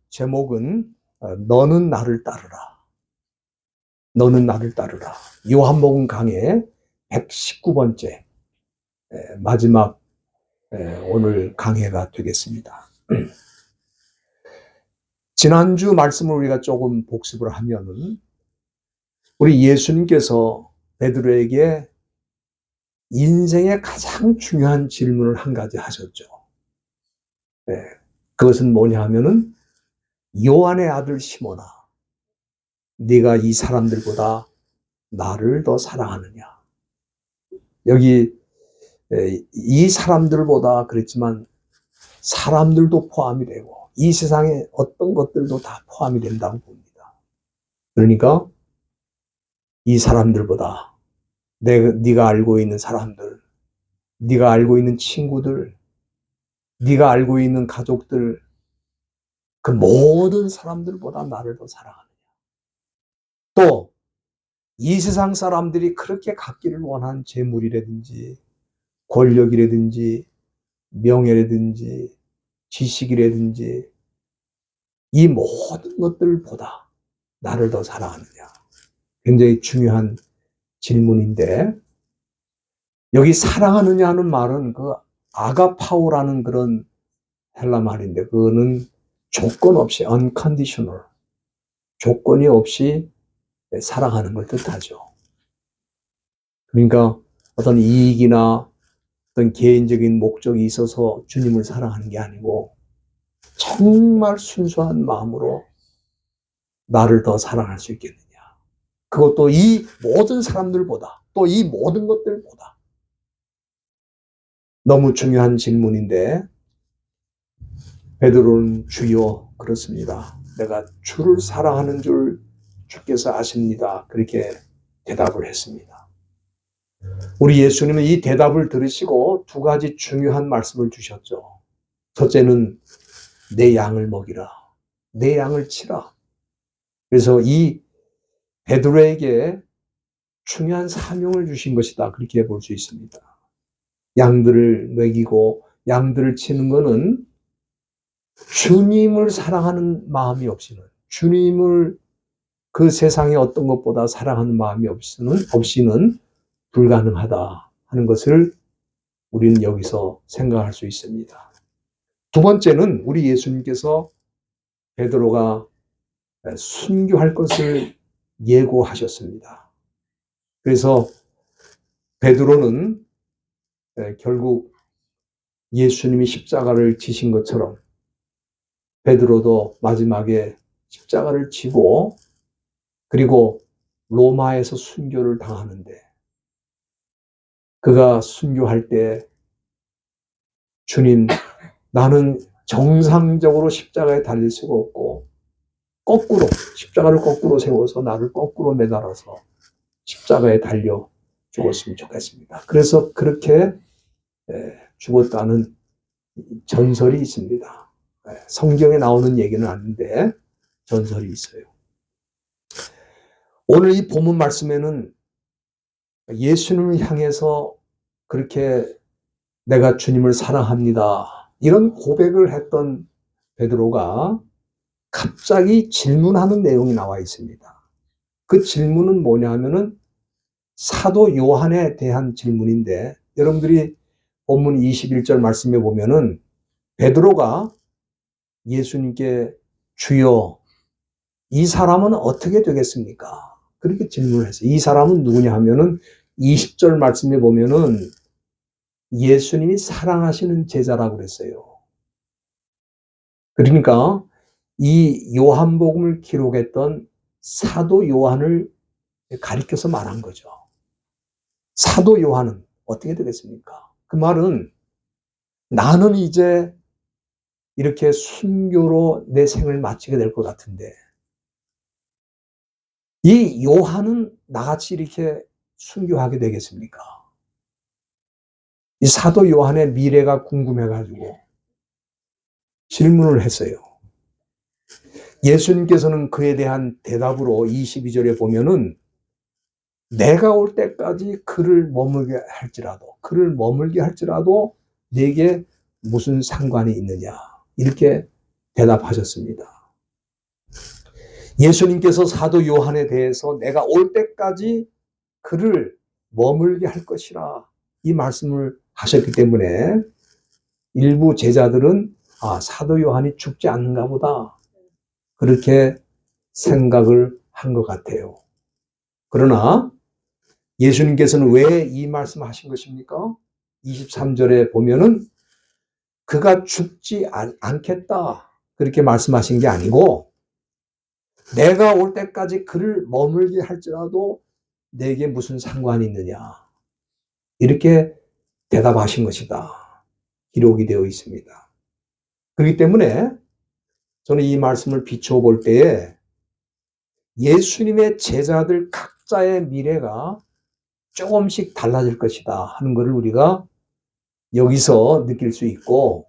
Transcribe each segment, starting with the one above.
제목은 너는 나를 따르라. 너는 나를 따르라. 요한복음 강의 119번째 마지막 오늘 강해가 되겠습니다. 지난주 말씀을 우리가 조금 복습을 하면은 우리 예수님께서 베드로에게 인생의 가장 중요한 질문을 한 가지 하셨죠. 그것은 뭐냐 하면은 요한의 아들 시몬아, 네가 이 사람들보다 나를 더 사랑하느냐. 여기 이 사람들보다 그랬지만 사람들도 포함이 되고 이 세상에 어떤 것들도 다 포함이 된다고 봅니다. 그러니까 이 사람들보다 네가 알고 있는 사람들, 네가 알고 있는 친구들, 네가 알고 있는 가족들, 그 모든 사람들보다 나를 더 사랑하느냐. 또 이 세상 사람들이 그렇게 갖기를 원한 재물이라든지 권력이라든지 명예라든지 지식이라든지 이 모든 것들보다 나를 더 사랑하느냐. 굉장히 중요한 질문인데, 여기 사랑하느냐는 말은 그 아가파오라는 그런 헬라 말인데, 그거는 조건 없이 unconditional, 조건이 없이 사랑하는 걸 뜻하죠. 그러니까 어떤 이익이나 어떤 개인적인 목적이 있어서 주님을 사랑하는 게 아니고 정말 순수한 마음으로 나를 더 사랑할 수 있겠느냐. 그것도 이 모든 사람들보다, 또 이 모든 것들보다. 너무 중요한 질문인데 베드로는 주여 그렇습니다. 내가 주를 사랑하는 줄 주께서 아십니다. 그렇게 대답을 했습니다. 우리 예수님은 이 대답을 들으시고 두 가지 중요한 말씀을 주셨죠. 첫째는 내 양을 먹이라. 내 양을 치라. 그래서 이 베드로에게 중요한 사명을 주신 것이다. 그렇게 볼 수 있습니다. 양들을 먹이고 양들을 치는 것은 주님을 사랑하는 마음이 없이는, 주님을 그 세상의 어떤 것보다 사랑하는 마음이 없이는 불가능하다 하는 것을 우리는 여기서 생각할 수 있습니다. 두 번째는 우리 예수님께서 베드로가 순교할 것을 예고하셨습니다. 그래서 베드로는 결국 예수님이 십자가를 지신 것처럼 베드로도 마지막에 십자가를 지고 그리고 로마에서 순교를 당하는데, 그가 순교할 때 주님, 나는 정상적으로 십자가에 달릴 수가 없고 거꾸로 십자가를 거꾸로 세워서 나를 거꾸로 매달아서 십자가에 달려 죽었으면 좋겠습니다. 그래서 그렇게 죽었다는 전설이 있습니다. 성경에 나오는 얘기는 아닌데 전설이 있어요. 오늘 이 본문 말씀에는 예수님을 향해서 그렇게 내가 주님을 사랑합니다, 이런 고백을 했던 베드로가 갑자기 질문하는 내용이 나와 있습니다. 그 질문은 뭐냐 하면은 사도 요한에 대한 질문인데, 여러분들이 본문 21절 말씀에 보면은 베드로가 예수님께 주여 이 사람은 어떻게 되겠습니까? 그렇게 질문을 했어요. 이 사람은 누구냐 하면은 20절 말씀에 보면은 예수님이 사랑하시는 제자라고 그랬어요. 그러니까 이 요한복음을 기록했던 사도 요한을 가리켜서 말한 거죠. 사도 요한은 어떻게 되겠습니까? 그 말은 나는 이제 이렇게 순교로 내 생을 마치게 될 것 같은데 이 요한은 나같이 이렇게 순교하게 되겠습니까? 이 사도 요한의 미래가 궁금해가지고 질문을 했어요. 예수님께서는 그에 대한 대답으로 22절에 보면은 내가 올 때까지 그를 머물게 할지라도 내게 무슨 상관이 있느냐, 이렇게 대답하셨습니다. 예수님께서 사도 요한에 대해서 내가 올 때까지 그를 머물게 할 것이라 이 말씀을 하셨기 때문에 일부 제자들은 사도 요한이 죽지 않는가 보다 그렇게 생각을 한 것 같아요. 그러나 예수님께서는 왜 이 말씀을 하신 것입니까? 23절에 보면은 그가 죽지 않겠다 그렇게 말씀하신 게 아니고 내가 올 때까지 그를 머물게 할지라도 내게 무슨 상관이 있느냐 이렇게 대답하신 것이다. 기록이 되어 있습니다. 그렇기 때문에 저는 이 말씀을 비추어 볼 때에 예수님의 제자들 각자의 미래가 조금씩 달라질 것이다 하는 것을 우리가 여기서 느낄 수 있고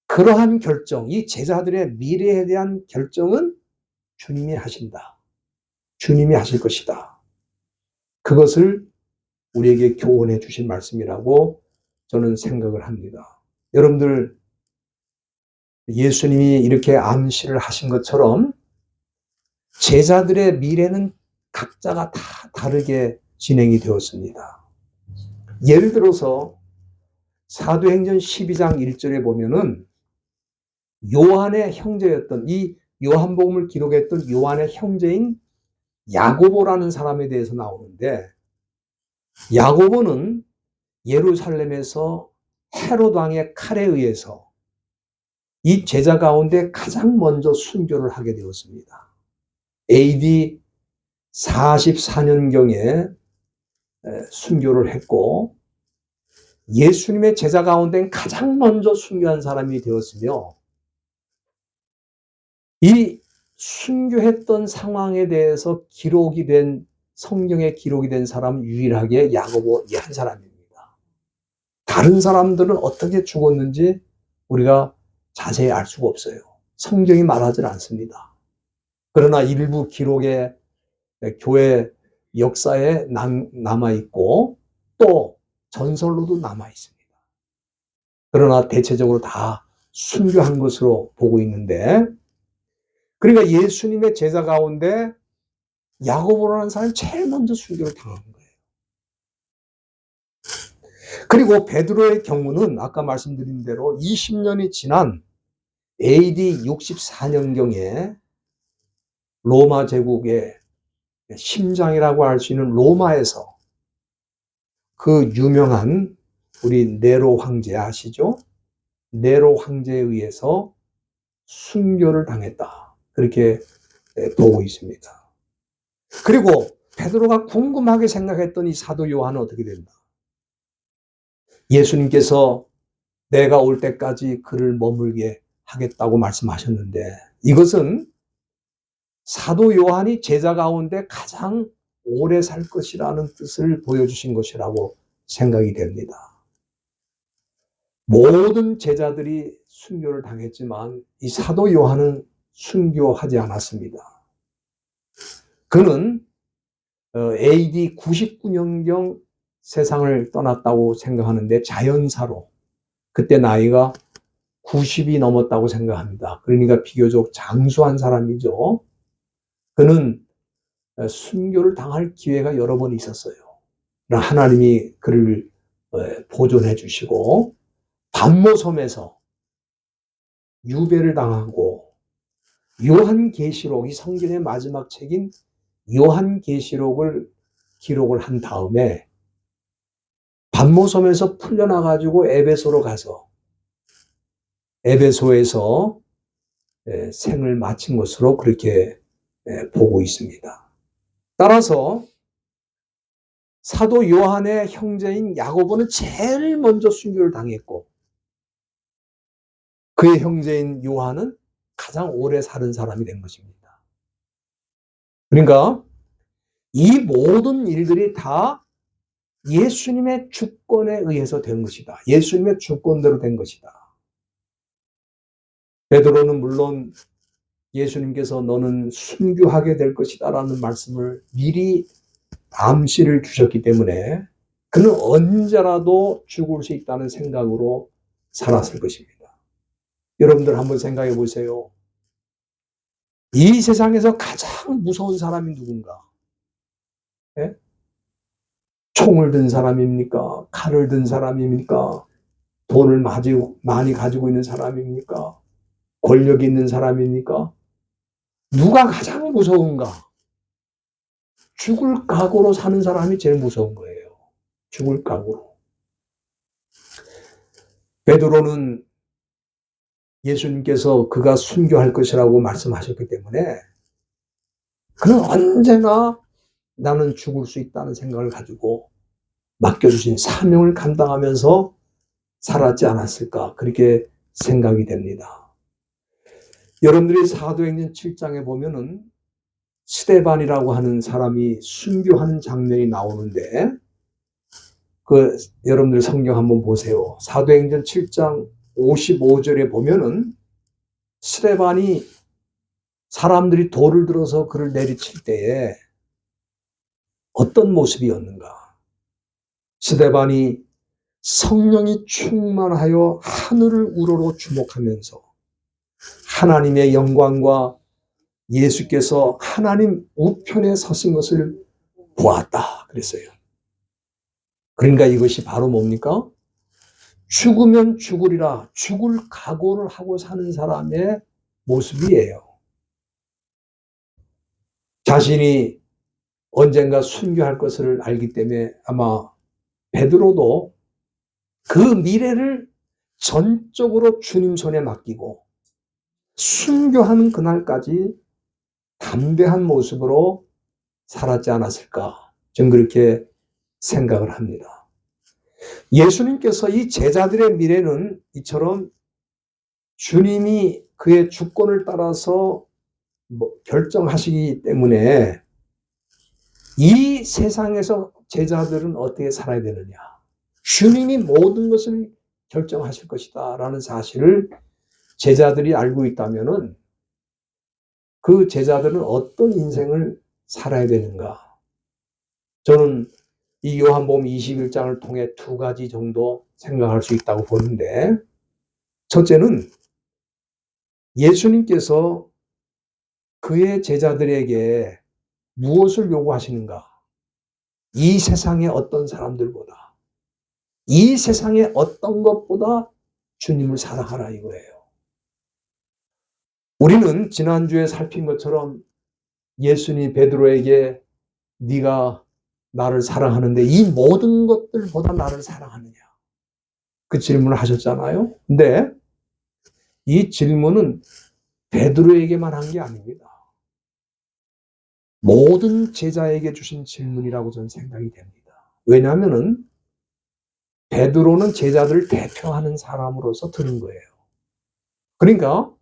그러한 결정, 이 제자들의 미래에 대한 결정은 주님이 하신다. 주님이 하실 것이다. 그것을 우리에게 교훈해 주신 말씀이라고 저는 생각을 합니다. 여러분들 예수님이 이렇게 암시를 하신 것처럼 제자들의 미래는 각자가 다 다르게 진행이 되었습니다. 예를 들어서 사도행전 12장 1절에 보면은 요한의 형제였던 이 요한복음을 기록했던 요한의 형제인 야고보라는 사람에 대해서 나오는데 야고보는 예루살렘에서 헤롯 왕의 칼에 의해서 이 제자 가운데 가장 먼저 순교를 하게 되었습니다. AD 44년경에 순교를 했고 예수님의 제자 가운데 가장 먼저 순교한 사람이 되었으며 이 순교했던 상황에 대해서 기록이 된 성경에 기록이 된 사람은 유일하게 야고보 한 사람입니다. 다른 사람들은 어떻게 죽었는지 우리가 자세히 알 수가 없어요. 성경이 말하지 않습니다. 그러나 일부 기록에 교회 역사에 남아있고 또 전설로도 남아있습니다. 그러나 대체적으로 다 순교한 것으로 보고 있는데 그러니까 예수님의 제자 가운데 야고보라는 사람이 제일 먼저 순교를 당한 거예요. 그리고 베드로의 경우는 아까 말씀드린 대로 20년이 지난 AD 64년경에 로마 제국의 심장이라고 할 수 있는 로마에서 그 유명한 우리 네로 황제 아시죠? 네로 황제에 의해서 순교를 당했다. 그렇게 보고 있습니다. 그리고 베드로가 궁금하게 생각했던 이 사도 요한은 어떻게 된다? 예수님께서 내가 올 때까지 그를 머물게 하겠다고 말씀하셨는데 이것은 사도 요한이 제자 가운데 가장 오래 살 것이라는 뜻을 보여주신 것이라고 생각이 됩니다. 모든 제자들이 순교를 당했지만 이 사도 요한은 순교하지 않았습니다. 그는 AD 99년경 세상을 떠났다고 생각하는데 자연사로 그때 나이가 90이 넘었다고 생각합니다. 그러니까 비교적 장수한 사람이죠. 그는 순교를 당할 기회가 여러 번 있었어요. 하나님이 그를 보존해 주시고 반모섬에서 유배를 당하고 요한계시록, 이 성경의 마지막 책인 요한계시록을 기록을 한 다음에 반모섬에서 풀려나가지고 에베소로 가서 에베소에서 생을 마친 것으로 그렇게 보고 있습니다. 따라서 사도 요한의 형제인 야고보는 제일 먼저 순교를 당했고 그의 형제인 요한은 가장 오래 사는 사람이 된 것입니다. 그러니까 이 모든 일들이 다 예수님의 주권에 의해서 된 것이다. 예수님의 주권대로 된 것이다. 베드로는 물론 예수님께서 너는 순교하게 될 것이다 라는 말씀을 미리 암시를 주셨기 때문에 그는 언제라도 죽을 수 있다는 생각으로 살았을 것입니다. 여러분들 한번 생각해 보세요. 이 세상에서 가장 무서운 사람이 누군가? 예? 총을 든 사람입니까? 칼을 든 사람입니까? 돈을 많이 가지고 있는 사람입니까? 권력이 있는 사람입니까? 누가 가장 무서운가? 죽을 각오로 사는 사람이 제일 무서운 거예요. 죽을 각오로. 베드로는 예수님께서 그가 순교할 것이라고 말씀하셨기 때문에 그는 언제나 나는 죽을 수 있다는 생각을 가지고 맡겨주신 사명을 감당하면서 살았지 않았을까, 그렇게 생각이 됩니다. 여러분들이 사도행전 7장에 보면은 스데반이라고 하는 사람이 순교하는 장면이 나오는데, 여러분들 성경 한번 보세요. 사도행전 7장 55절에 보면은 스데반이 사람들이 돌을 들어서 그를 내리칠 때에 어떤 모습이었는가? 스데반이 성령이 충만하여 하늘을 우러러 주목하면서 하나님의 영광과 예수께서 하나님 우편에 서신 것을 보았다 그랬어요. 그러니까 이것이 바로 뭡니까? 죽으면 죽으리라, 죽을 각오를 하고 사는 사람의 모습이에요. 자신이 언젠가 순교할 것을 알기 때문에 아마 베드로도 그 미래를 전적으로 주님 손에 맡기고 순교하는 그날까지 담대한 모습으로 살았지 않았을까, 저는 그렇게 생각을 합니다. 예수님께서 이 제자들의 미래는 이처럼 주님이 그의 주권을 따라서 결정하시기 때문에 이 세상에서 제자들은 어떻게 살아야 되느냐, 주님이 모든 것을 결정하실 것이다 라는 사실을 제자들이 알고 있다면은 그 제자들은 어떤 인생을 살아야 되는가? 저는 이 요한복음 21장을 통해 두 가지 정도 생각할 수 있다고 보는데, 첫째는 예수님께서 그의 제자들에게 무엇을 요구하시는가? 이 세상의 어떤 사람들보다, 이 세상의 어떤 것보다 주님을 사랑하라 이거예요. 우리는 지난주에 살핀 것처럼 예수님이 베드로에게 네가 나를 사랑하는데 이 모든 것들보다 나를 사랑하느냐, 그 질문을 하셨잖아요. 근데 이 질문은 베드로에게만 한 게 아닙니다. 모든 제자에게 주신 질문이라고 저는 생각이 됩니다. 왜냐하면은 베드로는 제자들을 대표하는 사람으로서 들은 거예요. 그러니까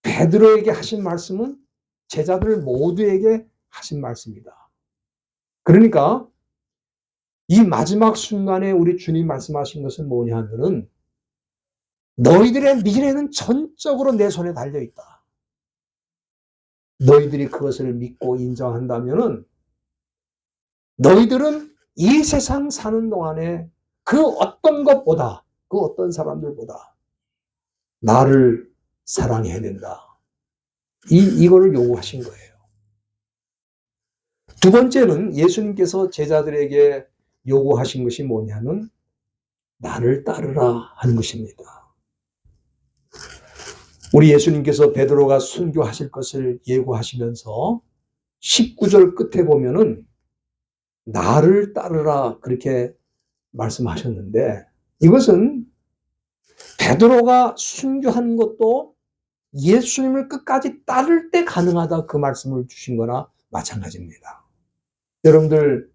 베드로에게 하신 말씀은 제자들 모두에게 하신 말씀이다. 그러니까 이 마지막 순간에 우리 주님 말씀하신 것은 뭐냐 하면은 너희들의 미래는 전적으로 내 손에 달려있다. 너희들이 그것을 믿고 인정한다면은 너희들은 이 세상 사는 동안에 그 어떤 것보다, 그 어떤 사람들보다 나를 사랑해야 된다. 이거를 요구하신 거예요. 두 번째는 예수님께서 제자들에게 요구하신 것이 뭐냐면 나를 따르라 하는 것입니다. 우리 예수님께서 베드로가 순교하실 것을 예고하시면서 19절 끝에 보면은 나를 따르라 그렇게 말씀하셨는데, 이것은 베드로가 순교하는 것도 예수님을 끝까지 따를 때 가능하다 그 말씀을 주신 거나 마찬가지입니다. 여러분들,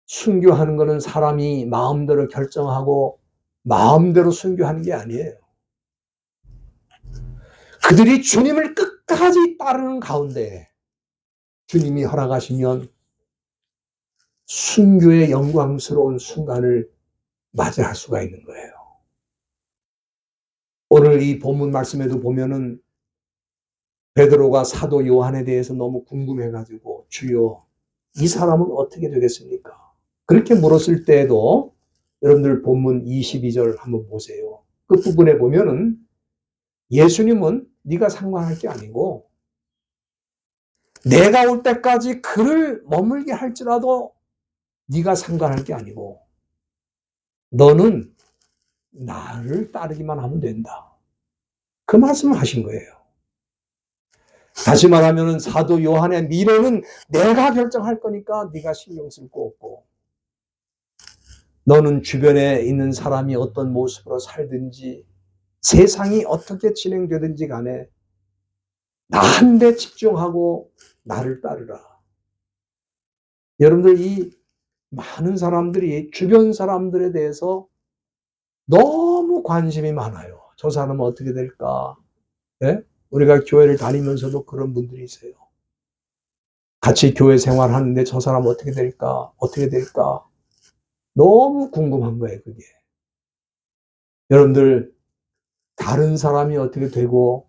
순교하는 것은 사람이 마음대로 결정하고 마음대로 순교하는 게 아니에요. 그들이 주님을 끝까지 따르는 가운데 주님이 허락하시면 순교의 영광스러운 순간을 맞이할 수가 있는 거예요. 오늘 이 본문 말씀에도 보면은 베드로가 사도 요한에 대해서 너무 궁금해가지고 주여 이 사람은 어떻게 되겠습니까? 그렇게 물었을 때에도 여러분들 본문 22절 한번 보세요. 끝부분에 보면은 예수님은 네가 상관할 게 아니고 내가 올 때까지 그를 머물게 할지라도 네가 상관할 게 아니고 너는 나를 따르기만 하면 된다. 그 말씀을 하신 거예요. 다시 말하면 사도 요한의 미래는 내가 결정할 거니까 네가 신경 쓸 거 없고 너는 주변에 있는 사람이 어떤 모습으로 살든지 세상이 어떻게 진행되든지 간에 나한테 집중하고 나를 따르라. 여러분들 이 많은 사람들이 주변 사람들에 대해서 너무 관심이 많아요. 저 사람은 어떻게 될까? 예? 우리가 교회를 다니면서도 그런 분들이 있어요. 같이 교회 생활하는데 저 사람 어떻게 될까? 어떻게 될까? 너무 궁금한 거예요, 그게. 여러분들, 다른 사람이 어떻게 되고,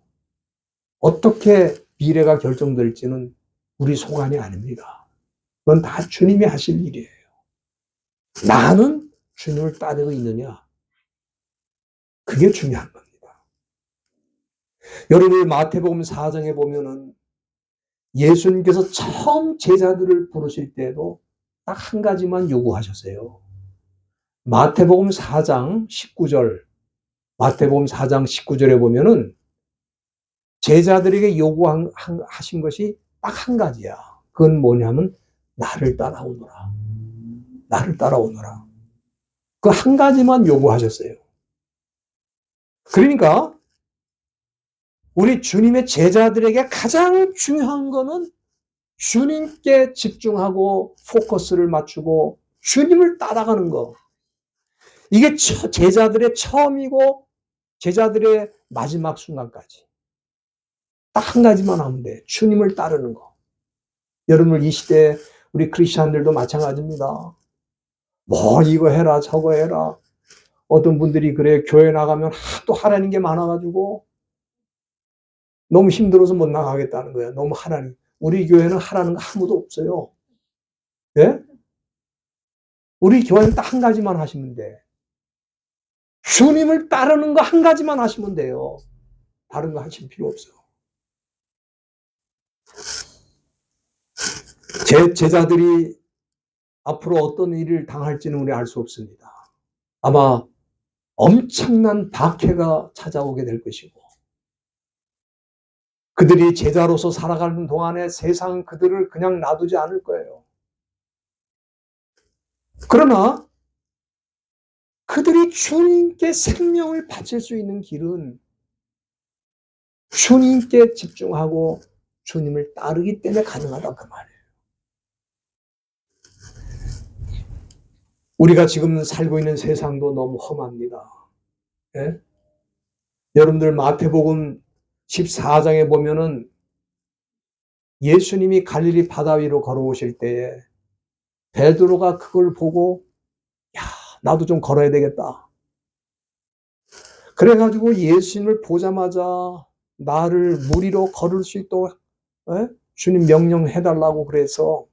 어떻게 미래가 결정될지는 우리 소관이 아닙니다. 그건 다 주님이 하실 일이에요. 나는 주님을 따르고 있느냐? 그게 중요한 겁니다. 여러분, 마태복음 4장에 보면은 예수님께서 처음 제자들을 부르실 때도 딱 한 가지만 요구하셨어요. 마태복음 4장 19절, 마태복음 4장 19절에 보면은 제자들에게 요구하신 것이 딱 한 가지야. 그건 뭐냐면 나를 따라오너라. 나를 따라오너라. 그 한 가지만 요구하셨어요. 그러니까 우리 주님의 제자들에게 가장 중요한 거는 주님께 집중하고 포커스를 맞추고 주님을 따라가는 거. 이게 제자들의 처음이고 제자들의 마지막 순간까지. 딱 한 가지만 하면 돼. 주님을 따르는 거. 여러분 이 시대 우리 크리스천들도 마찬가지입니다. 뭐 이거 해라 저거 해라. 어떤 분들이 그래 교회 나가면 하도 하라는 게 많아가지고 너무 힘들어서 못 나가겠다는 거예요. 너무 하라는. 우리 교회는 하라는 거 아무도 없어요. 예? 우리 교회는 딱 한 가지만 하시면 돼. 주님을 따르는 거 한 가지만 하시면 돼요. 다른 거 하실 필요 없어요. 제자들이 앞으로 어떤 일을 당할지는 우리 알 수 없습니다. 아마 엄청난 박해가 찾아오게 될 것이고 그들이 제자로서 살아가는 동안에 세상은 그들을 그냥 놔두지 않을 거예요. 그러나 그들이 주님께 생명을 바칠 수 있는 길은 주님께 집중하고 주님을 따르기 때문에 가능하다 그 말이에요. 우리가 지금 살고 있는 세상도 너무 험합니다. 예? 여러분들 마태복음 14장에 보면은 예수님이 갈릴리 바다 위로 걸어오실 때에 베드로가 그걸 보고 야 나도 좀 걸어야 되겠다. 그래가지고 예수님을 보자마자 나를 물 위로 걸을 수 있도록 주님 명령해달라고 그래서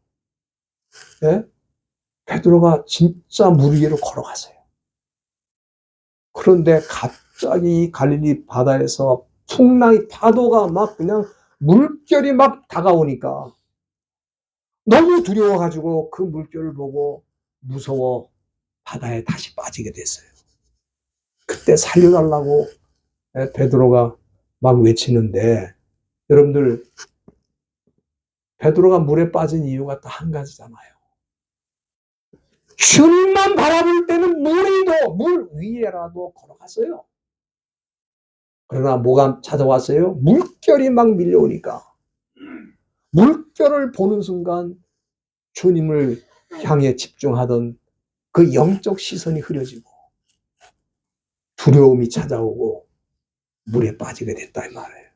베드로가 진짜 물 위로 걸어갔어요. 그런데 갑자기 갈릴리 바다에서 풍랑이 파도가 막 그냥 물결이 막 다가오니까 너무 두려워가지고 그 물결을 보고 무서워 바다에 다시 빠지게 됐어요. 그때 살려달라고 베드로가 막 외치는데 여러분들 베드로가 물에 빠진 이유가 딱 한 가지잖아요. 주님만 바라볼 때는 물 위에라도 걸어갔어요. 그러나 뭐가 찾아왔어요? 물결이 막 밀려오니까 물결을 보는 순간 주님을 향해 집중하던 그 영적 시선이 흐려지고 두려움이 찾아오고 물에 빠지게 됐다 이 말이에요.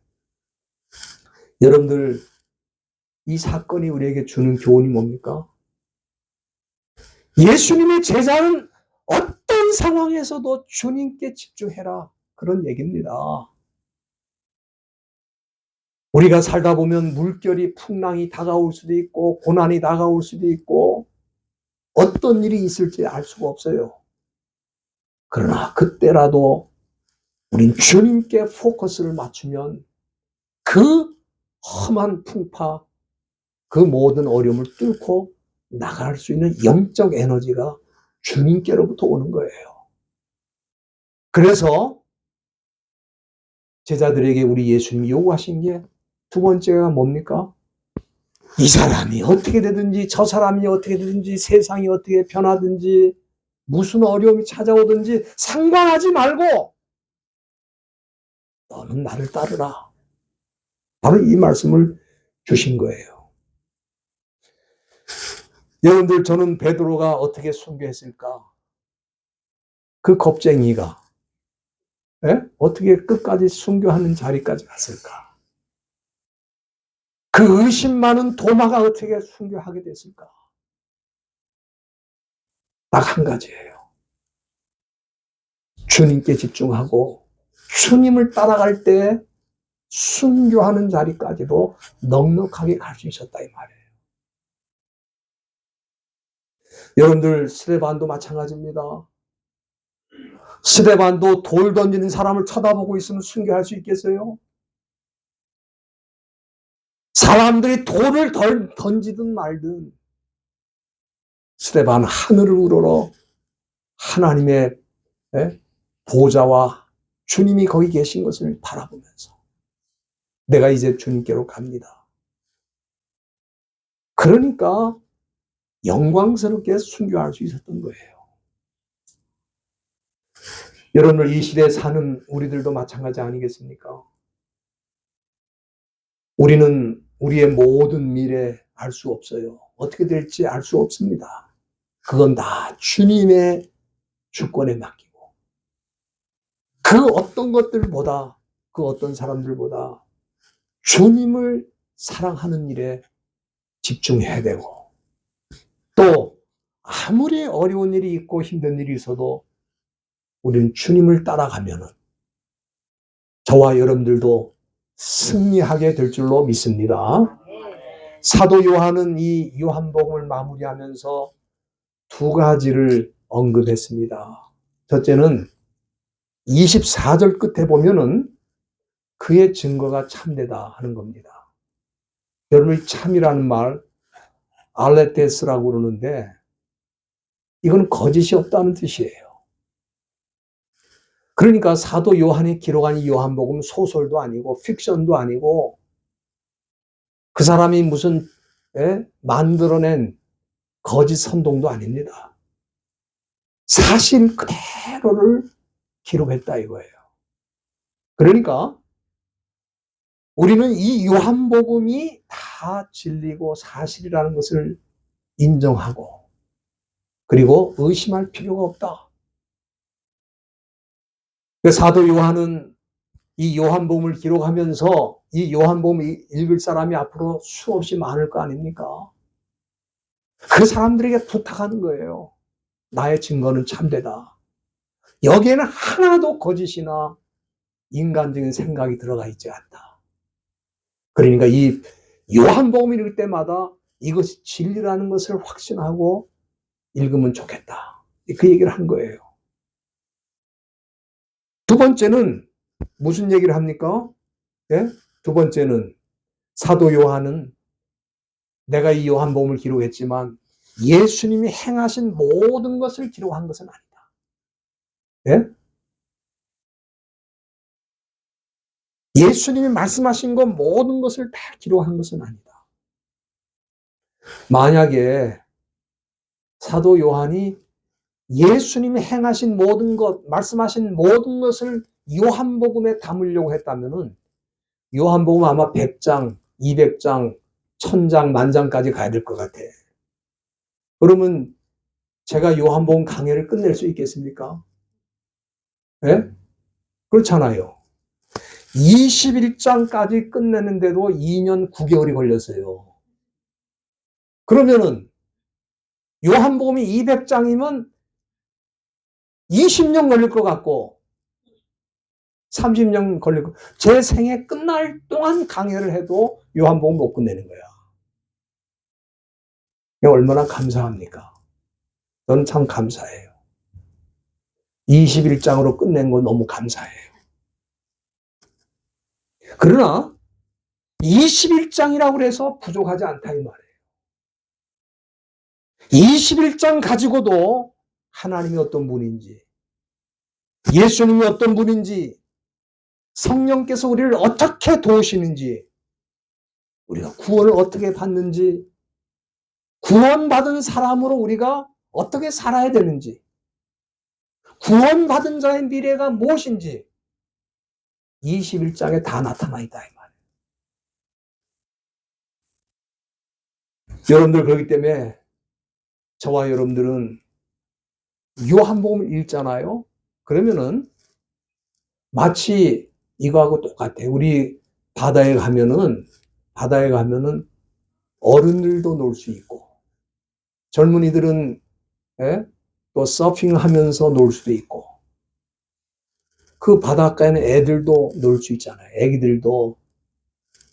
여러분들 이 사건이 우리에게 주는 교훈이 뭡니까? 예수님의 제자는 어떤 상황에서도 주님께 집중해라 그런 얘기입니다. 우리가 살다 보면 물결이 풍랑이 다가올 수도 있고 고난이 다가올 수도 있고 어떤 일이 있을지 알 수가 없어요. 그러나 그때라도 우린 주님께 포커스를 맞추면 그 험한 풍파, 그 모든 어려움을 뚫고 나갈 수 있는 영적 에너지가 주님께로부터 오는 거예요. 그래서 제자들에게 우리 예수님이 요구하신 게 두 번째가 뭡니까? 이 사람이 어떻게 되든지 저 사람이 어떻게 되든지 세상이 어떻게 변하든지 무슨 어려움이 찾아오든지 상관하지 말고 너는 나를 따르라. 바로 이 말씀을 주신 거예요. 여러분들, 저는 베드로가 어떻게 순교했을까? 그 겁쟁이가 어떻게 끝까지 순교하는 자리까지 갔을까? 그 의심 많은 도마가 어떻게 순교하게 됐을까? 딱 한 가지예요. 주님께 집중하고 주님을 따라갈 때 순교하는 자리까지도 넉넉하게 갈 수 있었다 이 말이에요. 여러분들, 스데반도 마찬가지입니다. 스데반도 돌 던지는 사람을 쳐다보고 있으면 순교할 수 있겠어요? 사람들이 돌을 던지든 말든 스데반 하늘을 우러러 하나님의 보좌와 주님이 거기 계신 것을 바라보면서 내가 이제 주님께로 갑니다. 그러니까 영광스럽게 순교할 수 있었던 거예요. 여러분들, 이 시대에 사는 우리들도 마찬가지 아니겠습니까? 우리는 우리의 모든 미래 알 수 없어요. 어떻게 될지 알 수 없습니다. 그건 다 주님의 주권에 맡기고 그 어떤 것들보다, 그 어떤 사람들보다 주님을 사랑하는 일에 집중해야 되고, 또 아무리 어려운 일이 있고 힘든 일이 있어도 우리는 주님을 따라가면은 저와 여러분들도 승리하게 될 줄로 믿습니다. 사도 요한은 이 요한복음을 마무리하면서 두 가지를 언급했습니다. 첫째는 24절 끝에 보면은 그의 증거가 참되다 하는 겁니다. 여러분이 참이라는 말 알레테스라고 그러는데 이건 거짓이 없다는 뜻이에요. 그러니까 사도 요한이 기록한 이 요한복음 소설도 아니고 픽션도 아니고 그 사람이 무슨 만들어낸 거짓 선동도 아닙니다. 사실 그대로를 기록했다 이거예요. 그러니까 우리는 이 요한복음이 다 진리고 사실이라는 것을 인정하고 그리고 의심할 필요가 없다. 사도 요한은 이 요한복음을 기록하면서 이 요한복음을 읽을 사람이 앞으로 수없이 많을 거 아닙니까? 그 사람들에게 부탁하는 거예요. 나의 증거는 참되다. 여기에는 하나도 거짓이나 인간적인 생각이 들어가 있지 않다. 그러니까 이 요한복음을 읽을 때마다 이것이 진리라는 것을 확신하고 읽으면 좋겠다. 그 얘기를 한 거예요. 두 번째는 무슨 얘기를 합니까? 두 번째는 사도 요한은 내가 이 요한복음을 기록했지만 예수님이 행하신 모든 것을 기록한 것은 아니다. 예수님이 말씀하신 것 모든 것을 다 기록한 것은 아니다. 만약에 사도 요한이 예수님이 행하신 모든 것, 말씀하신 모든 것을 요한복음에 담으려고 했다면은 요한복음 아마 100장, 200장, 1000장, 만장까지 가야 될 것 같아. 그러면 제가 요한복음 강해를 끝낼 수 있겠습니까? 그렇잖아요. 21장까지 끝내는데도 2년 9개월이 걸렸어요. 그러면은 요한복음이 200장이면 20년 걸릴 것 같고 30년 걸릴 것, 제 생애 끝날 동안 강해를 해도 요한복음 못 끝내는 거야. 얼마나 감사합니까? 저는 참 감사해요. 21장으로 끝낸 거 너무 감사해요. 그러나 21장이라고 해서 부족하지 않다 이 말이에요. 21장 가지고도 하나님이 어떤 분인지, 예수님이 어떤 분인지, 성령께서 우리를 어떻게 도우시는지, 우리가 구원을 어떻게 받는지, 구원받은 사람으로 우리가 어떻게 살아야 되는지, 구원받은 자의 미래가 무엇인지 21장에 다 나타나 있다 이 말이에요. 여러분들 그렇기 때문에 저와 여러분들은 요한복음을 읽잖아요. 그러면은 마치 이거하고 똑같아. 우리 바다에 가면은 어른들도 놀 수 있고 젊은이들은 또 서핑하면서 놀 수도 있고 그 바닷가에는 애들도 놀 수 있잖아요. 애기들도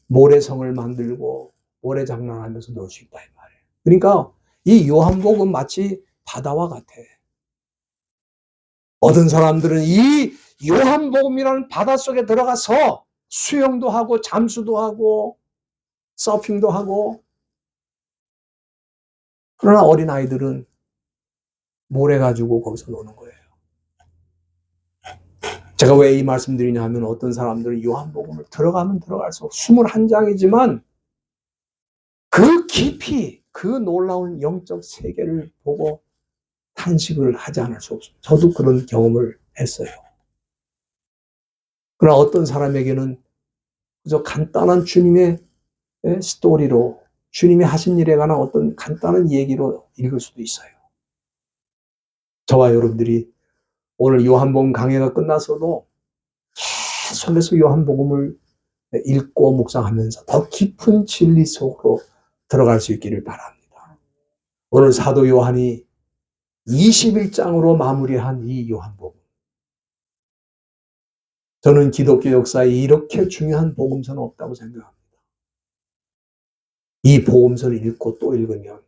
모래성을 만들고 모래 장난하면서 놀 수 있다 이 말이에요. 그러니까 이 요한복음 마치 바다와 같아. 어떤 사람들은 이 요한복음이라는 바닷속에 들어가서 수영도 하고 잠수도 하고 서핑도 하고 그러나 어린아이들은 모래 가지고 거기서 노는 거예요. 제가 왜 이 말씀 드리냐 하면 어떤 사람들은 요한복음을 들어가면 들어갈수록 21장이지만 그 깊이 그 놀라운 영적 세계를 보고 탄식을 하지 않을 수 없어요. 저도 그런 경험을 했어요. 그러나 어떤 사람에게는 그저 간단한 주님의 스토리로 주님이 하신 일에 관한 어떤 간단한 얘기로 읽을 수도 있어요. 저와 여러분들이 오늘 요한복음 강해가 끝나서도 계속해서 요한복음을 읽고 묵상하면서 더 깊은 진리 속으로 들어갈 수 있기를 바랍니다. 오늘 사도 요한이 21장으로 마무리한 이 요한복음. 저는 기독교 역사에 이렇게 중요한 복음서는 없다고 생각합니다. 이 복음서를 읽고 또 읽으면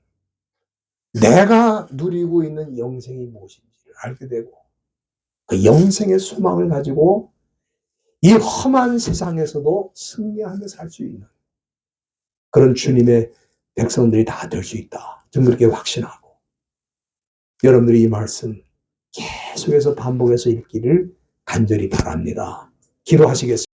내가 누리고 있는 영생이 무엇인지를 알게 되고 그 영생의 소망을 가지고 이 험한 세상에서도 승리하며 살 수 있는 그런 주님의 백성들이 다 될 수 있다. 저는 그렇게 확신하고 여러분들이 이 말씀 계속해서 반복해서 읽기를 간절히 바랍니다. 기도하시겠습니다.